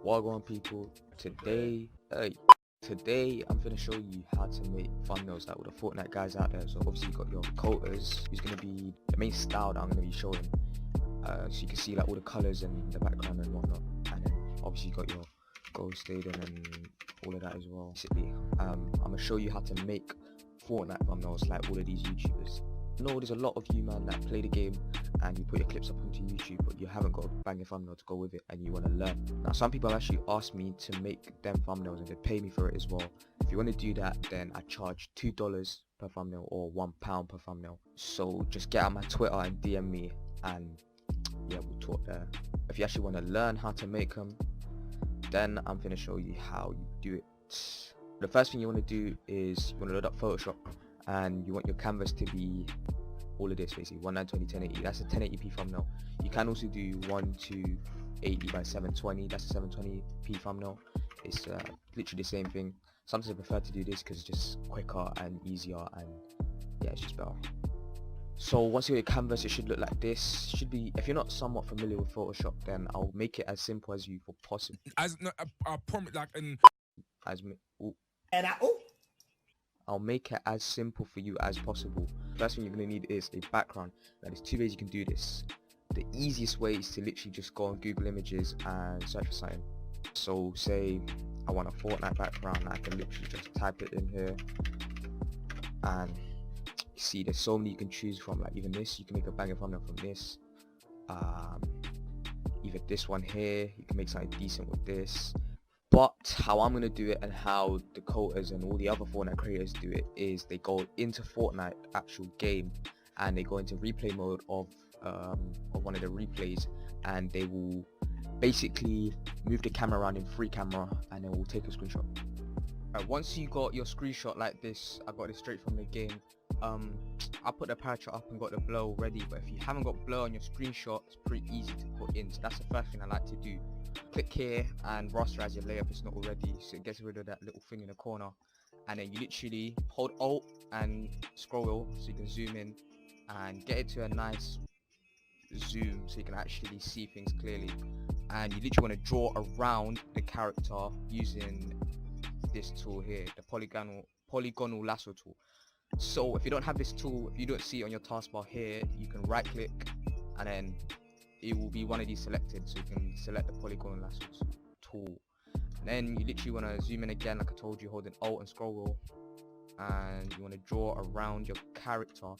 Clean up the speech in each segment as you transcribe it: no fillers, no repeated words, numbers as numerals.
Wagwan people, today I'm gonna show you how to make thumbnails like all the Fortnite guys out there. So obviously you got your Dakotaz, who's gonna be the main style that I'm gonna be showing. So you can see like all the colours and the background and whatnot. And then obviously you got your Ghost Aidz and all of that as well. Basically, I'm gonna show you how to make Fortnite thumbnails like all of these YouTubers. I know there's a lot of you man that play the game and you put your clips up onto YouTube, but you haven't got a banging thumbnail to go with it and you want to learn. Now some people have actually asked me to make them thumbnails and they pay me for it as well. If you want to do that, then I charge $2 per thumbnail or £1 per thumbnail. So just get on my Twitter and DM me, and yeah, we'll talk there. If you actually want to learn how to make them, then I'm going to show you how you do it. The first thing you want to do is you want to load up Photoshop, and you want your canvas to be all of this basically 1920 1080. That's a 1080p thumbnail. You can also do 1280 by 720. That's a 720p thumbnail. It's literally the same thing. Sometimes I prefer to do this because it's just quicker and easier, and yeah, it's just better. So once you get your canvas, it should look like this. Should be, if you're not somewhat familiar with Photoshop, then I'll make it as simple as you for possible. As no, I promise, like, and I'll make it as simple for you as possible. First thing you're going to need is a background. Now there's two ways you can do this. The easiest way is to literally just go on Google Images and search for something. So say I want a Fortnite background, I can literally just type it in here, and you see there's so many you can choose from. Like even this, you can make a banger thumbnail from this. Even this one here, you can make something decent with this. But how I'm going to do it and how Dakotaz and all the other Fortnite creators do it is they go into Fortnite actual game and they go into replay mode of one of the replays, and they will basically move the camera around in free camera and then we'll take a screenshot. Once you got your screenshot like this, I got it straight from the game. I put the parameter up and got the blur ready, but if you haven't got blur on your screenshot, it's pretty easy to put in. So that's the first thing I like to do. Click here and rasterize your layer if it's not already, so it gets rid of that little thing in the corner, and then you literally hold Alt and scroll wheel so you can zoom in and get it to a nice zoom so you can actually see things clearly. And you literally want to draw around the character using this tool here, the polygonal lasso tool. So if you don't have this tool, if you don't see it on your taskbar here, you can right click and then it will be one of these selected, so you can select the polygonal lasso tool. And then you literally want to zoom in again, like I told you, holding Alt and scroll wheel, and you want to draw around your character.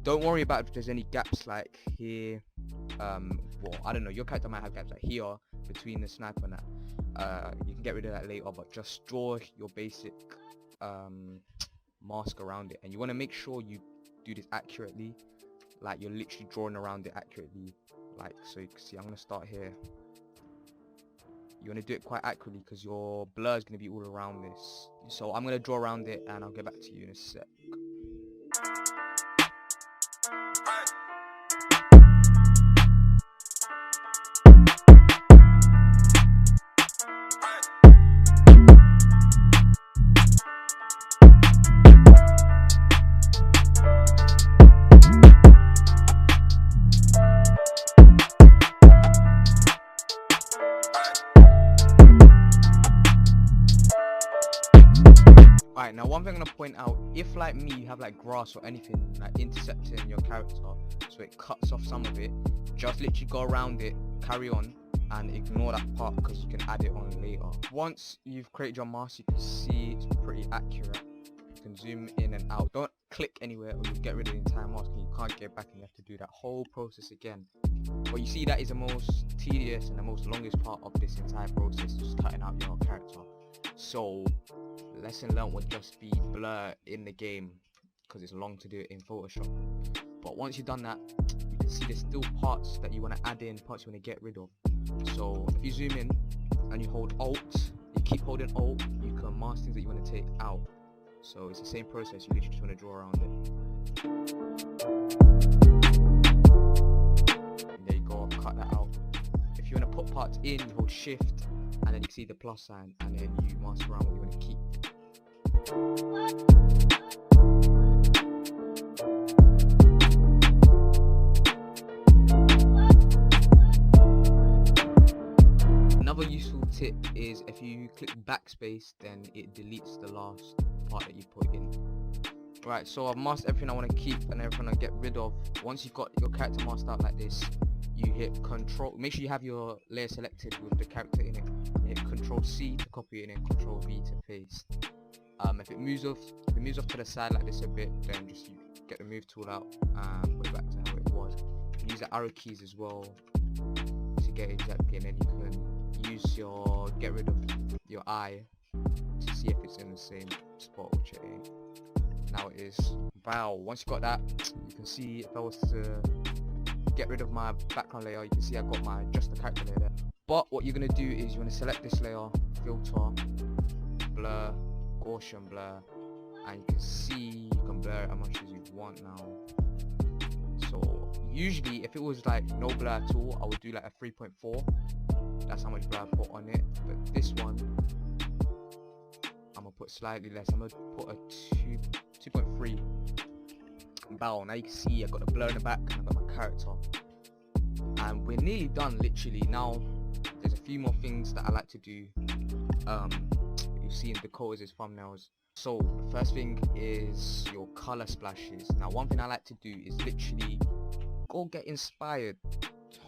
Don't worry about if there's any gaps like here. Well, I don't know, your character might have gaps like here between the sniper and that. You can get rid of that later, but just draw your basic mask around it, and you want to make sure you do this accurately. Like you're literally drawing around it accurately, like so you can see. I'm going to start here. You want to do it quite accurately because your blur is going to be all around this. So I'm going to draw around it and I'll get back to you in a sec. Alright, now one thing I'm going to point out, if like me you have like grass or anything like intercepting your character so it cuts off some of it, just literally go around it, carry on, and ignore that part because you can add it on later. Once you've created your mask, you can see it's pretty accurate. You can zoom in and out. Don't click anywhere or you'll get rid of the entire mask and you can't get back, and you have to do that whole process again. But you see that is the most tedious and the most longest part of this entire process, just cutting out your character. So lesson learned would just be blur in the game because it's long to do it in Photoshop. But once you've done that, you can see there's still parts that you want to add in, parts you want to get rid of. So if you zoom in and you hold Alt, you keep holding Alt, you can mask things that you want to take out. So it's the same process, you literally just want to draw around it. And there you go, cut that out. If you want to put parts in, you hold Shift and then you see the plus sign, and then you mask around what you want to keep. Another useful tip is if you click backspace, then it deletes the last part that you put in. Right, so I've masked everything I want to keep and everything I get rid of. Once you've got your character masked out like this, you hit Control. Make sure you have your layer selected with the character in it. You hit Control C to copy it and then Control V to paste. If it moves off to the side like this a bit, then just get the move tool out and put it back to how it was. You can use the arrow keys as well to get it exactly, and then you can use your get rid of your eye to see if it's in the same spot, which it ain't. Now it is. Wow, once you got that, you can see if I was to get rid of my background layer, you can see I got my just the character layer there. But what you're gonna do is you want to select this layer, filter, blur, Gaussian blur, and you can see you can blur it as much as you want now. So usually if it was like no blur at all, I would do like a 3.4. That's how much blur I put on it. But this one, I'm gonna put slightly less. I'm gonna put a 2.3. Bow. Now you can see I got the blur in the back and I got my character, and we're nearly done. Literally now, there's a few more things that I like to do. You see in Dakotaz' thumbnails. So the first thing is your color splashes. Now one thing I like to do is literally go get inspired,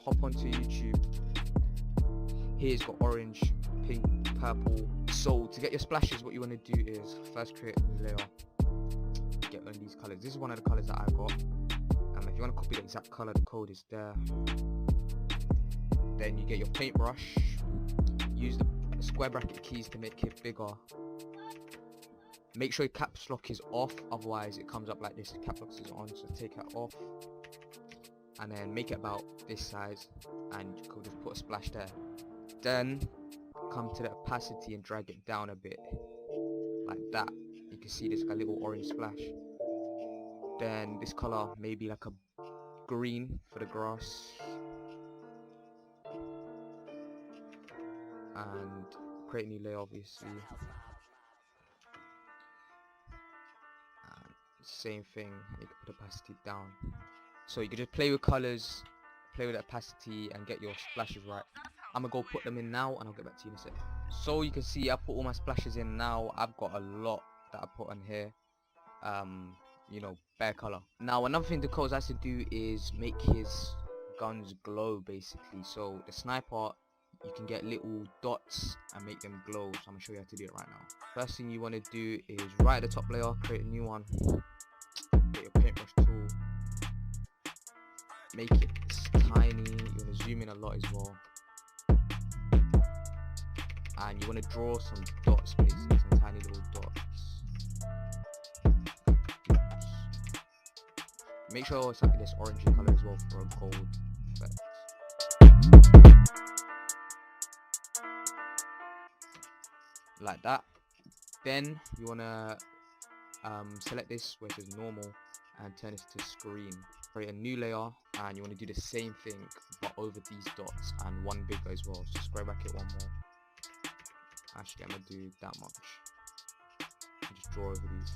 hop onto YouTube. Here's got orange, pink, purple. So to get your splashes, what you want to do is first create a new layer, get on these colors. This is one of the colors that I got. If you want to copy the exact color, the code is there. Then you get your paintbrush, use the square bracket keys to make it bigger. Make sure your caps lock is off, otherwise it comes up like this. The caps lock is on, so take it off, and then make it about this size, and you could just put a splash there. Then come to the opacity and drag it down a bit, like that. You can see there's like a little orange splash. Then this color, maybe like a green for the grass, and create a new layer obviously. And same thing, you can put opacity down. So you can just play with colors, play with the opacity, and get your splashes right. I'm gonna go put them in now and I'll get back to you in a sec. So you can see I put all my splashes in now. I've got a lot that I put on here. You know, bare color. Now another thing Dakotaz has to do is make his guns glow basically. So the sniper, you can get little dots and make them glow. So I'm gonna show you how to do it right now. First thing you want to do is right at the top layer, create a new one. Get your paintbrush tool. Make it tiny. You want to zoom in a lot as well. And you want to draw some dots basically, some tiny little dots. Make sure it's like this orangey color as well for a gold effect. Like that. Then you wanna select this where it says normal and turn this to screen. Create a new layer and you wanna do the same thing but over these dots and one bigger as well. So square bracket one more. Actually I'm gonna do that much. And just draw over these.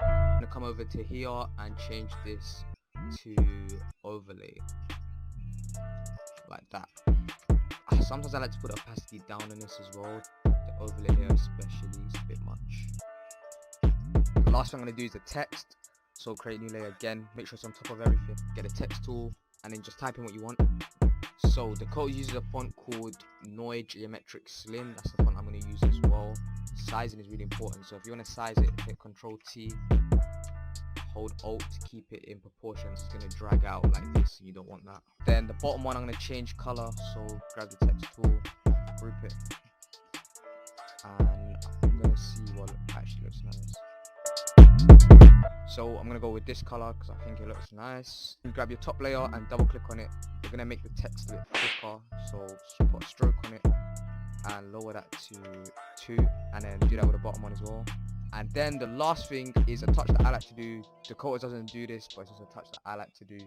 I'm gonna come over to here and change this to overlay. Like that. Sometimes I like to put opacity down on this as well. The overlay here especially is a bit much. The last thing I'm going to do is the text. So create a new layer again. Make sure it's on top of everything. Get a text tool and then just type in what you want. So Dakotaz uses a font called Noi Geometric Slim. That's the font I'm going to use as well. Sizing is really important. So if you want to size it, hit Control T. Hold Alt to keep it in proportion. It's going to drag out like this and you don't want that. Then the bottom one I'm going to change color, so grab the text tool, group it, and I'm going to see what actually looks nice. So I'm going to go with this color because I think it looks nice. You grab your top layer and double click on it. You're going to make the text a bit thicker, so just put a stroke on it and lower that to 2, and then do that with the bottom one as well. And then the last thing is a touch that I like to do. Dakotaz doesn't do this, but it's just a touch that I like to do.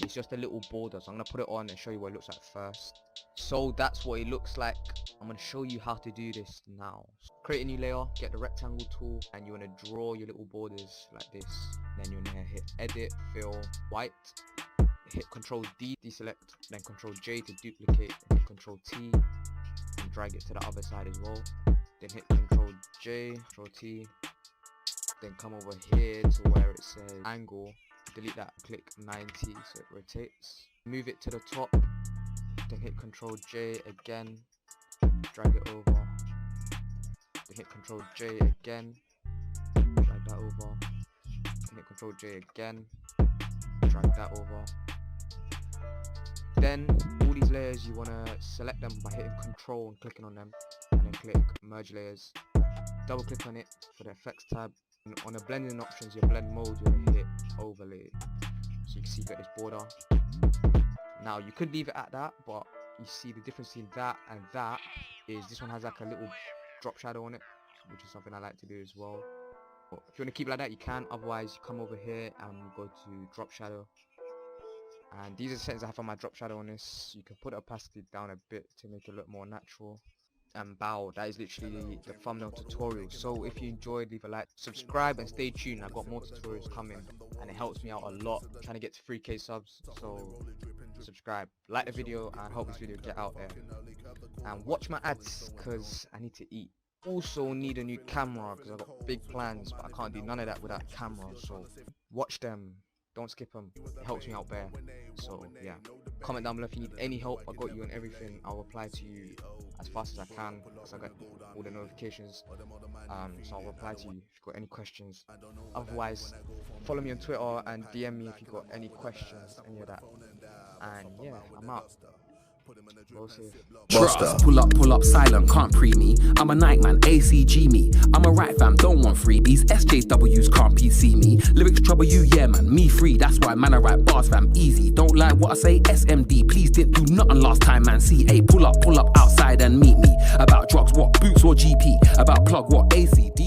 It's just a little border, so I'm gonna put it on and show you what it looks like first. So that's what it looks like. I'm gonna show you how to do this now. Create a new layer, get the rectangle tool, and you wanna draw your little borders like this. Then you wanna hit edit, fill, white, hit Ctrl D, deselect, then Ctrl J to duplicate, hit Ctrl T, and drag it to the other side as well. Then hit Ctrl J, Ctrl T, then come over here to where it says angle, delete that, click 90 so it rotates. Move it to the top, then hit Ctrl J again, drag it over, then hit Ctrl J again, drag that over, then hit Ctrl J again, drag that over. Then all these layers you want to select them by hitting Control and clicking on them, and then click merge layers, double click on it for the effects tab, and on the blending options, your blend mode, you want to hit overlay, so you can see you got this border. Now you could leave it at that, but you see the difference between that and that is this one has like a little drop shadow on it, which is something I like to do as well. But if you want to keep it like that, you can. Otherwise, you come over here and go to drop shadow, and these are the settings I have on my drop shadow on this. You can put the opacity down a bit to make it look more natural. And bow, that is literally the thumbnail tutorial. So if you enjoyed, leave a like, subscribe, and stay tuned. I've got more tutorials coming, and it helps me out a lot. I'm trying to get to 3k subs, so subscribe, like the video, and hope this video get out there. And watch my ads, because I need to eat. Also need a new camera, because I've got big plans, but I can't do none of that without a camera. So watch them, don't skip them, it helps me out there. So yeah, comment down below if you need any help. I got you on everything. I'll reply to you as fast as I can, because I got all the notifications. So I'll reply to you if you've got any questions. Otherwise, follow me on Twitter and DM me if you've got any questions, any of that. And yeah, I'm out. Trust, pull up, silent, can't pre me. I'm a night man, ACG me. I'm a right fam, don't want freebies. SJWs can't PC me. Lyrics trouble you, yeah man, me free. That's why man I write bars fam, easy. Don't like what I say, SMD. Please didn't do nothing last time man. CA, pull up outside and meet me. About drugs, what boots or GP? About plug, what ACD?